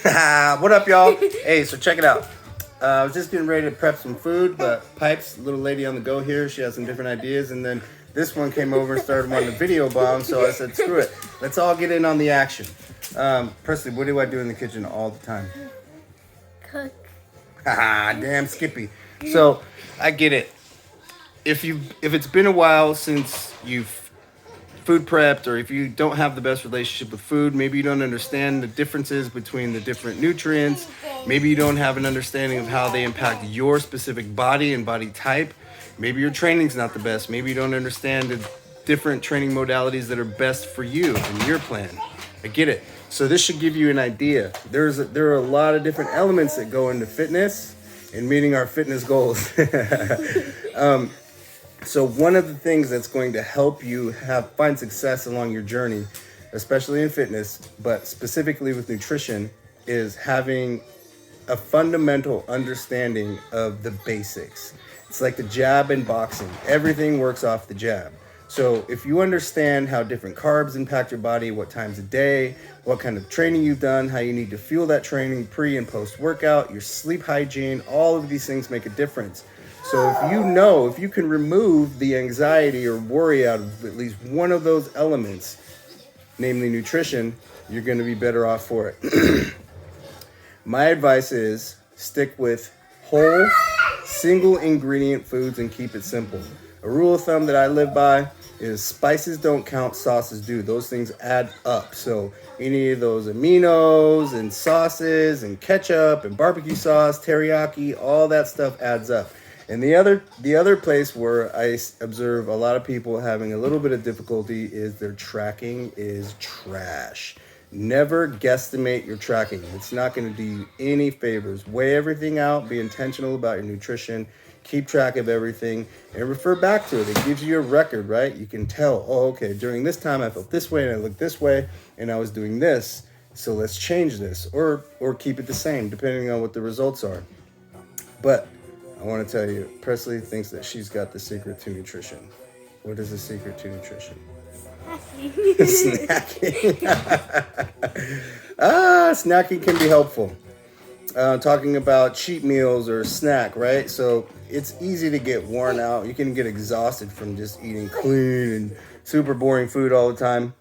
What up, y'all? Hey, so check it out. I was just getting ready to prep some food, but Pipes, little lady on the go here, she has some different ideas, and then this one came over and started wanting to video bomb, so I said, screw it. Let's all get in on the action. Presley, what do I do in the kitchen all the time? Cook. Haha, damn Skippy. So, I get it. If it's been a while since you've food prepped, or if you don't have the best relationship with food, maybe you don't understand the differences between the different nutrients, maybe you don't have an understanding of how they impact your specific body and body type, maybe your training's not the best, maybe you don't understand the different training modalities that are best for you and your plan. I get it. So this should give you an idea. There are a lot of different elements that go into fitness and meeting our fitness goals. So one of the things that's going to help you find success along your journey, especially in fitness, but specifically with nutrition, is having a fundamental understanding of the basics. It's like the jab in boxing. Everything works off the jab. So if you understand how different carbs impact your body, what times a day, what kind of training you've done, how you need to fuel that training pre and post workout, your sleep hygiene, all of these things make a difference. So if you can remove the anxiety or worry out of at least one of those elements, namely nutrition, you're going to be better off for it. My advice is stick with whole, single ingredient foods and keep it simple. A rule of thumb that I live by is spices don't count, sauces do. Those things add up. So any of those aminos and sauces and ketchup and barbecue sauce, teriyaki, all that stuff adds up. And the other place where I observe a lot of people having a little bit of difficulty is their tracking is trash. Never guesstimate your tracking. It's not going to do you any favors. Weigh everything out. Be intentional about your nutrition. Keep track of everything and refer back to it. It gives you a record, right? You can tell, oh, okay, during this time I felt this way and I looked this way and I was doing this. So let's change this or keep it the same depending on what the results are. But I want to tell you, Presley thinks that she's got the secret to nutrition. What is the secret to nutrition? Snacking. Snacking can be helpful. Talking about cheat meals or snack, right? So it's easy to get worn out. You can get exhausted from just eating clean and super boring food all the time.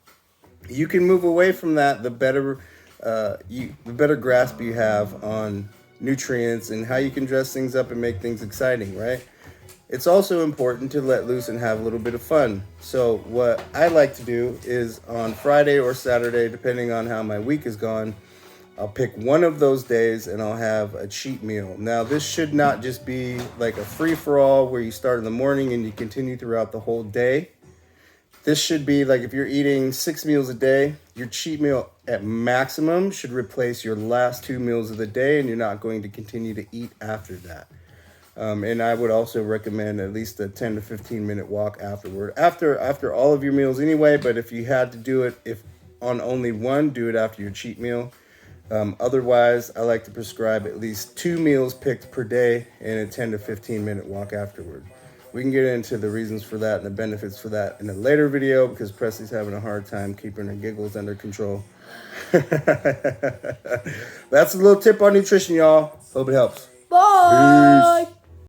You can move away from that, the better grasp you have on nutrients and how you can dress things up and make things exciting, right? It's also important to let loose and have a little bit of fun. So what I like to do is on Friday or Saturday, depending on how my week is gone, I'll pick one of those days and I'll have a cheat meal. Now, this should not just be like a free-for-all where you start in the morning and you continue throughout the whole day. This should be like if you're eating 6 meals a day, your cheat meal at maximum should replace your last 2 meals of the day, and you're not going to continue to eat after that. And I would also recommend at least a 10 to 15 minute walk afterward. After all of your meals anyway, but if you had to do it if on only one, do it after your cheat meal. Otherwise, I like to prescribe at least 2 meals picked per day and a 10 to 15 minute walk afterward. We can get into the reasons for that and the benefits for that in a later video because Presley's having a hard time keeping her giggles under control. That's a little tip on nutrition, y'all. Hope it helps. Bye. Peace.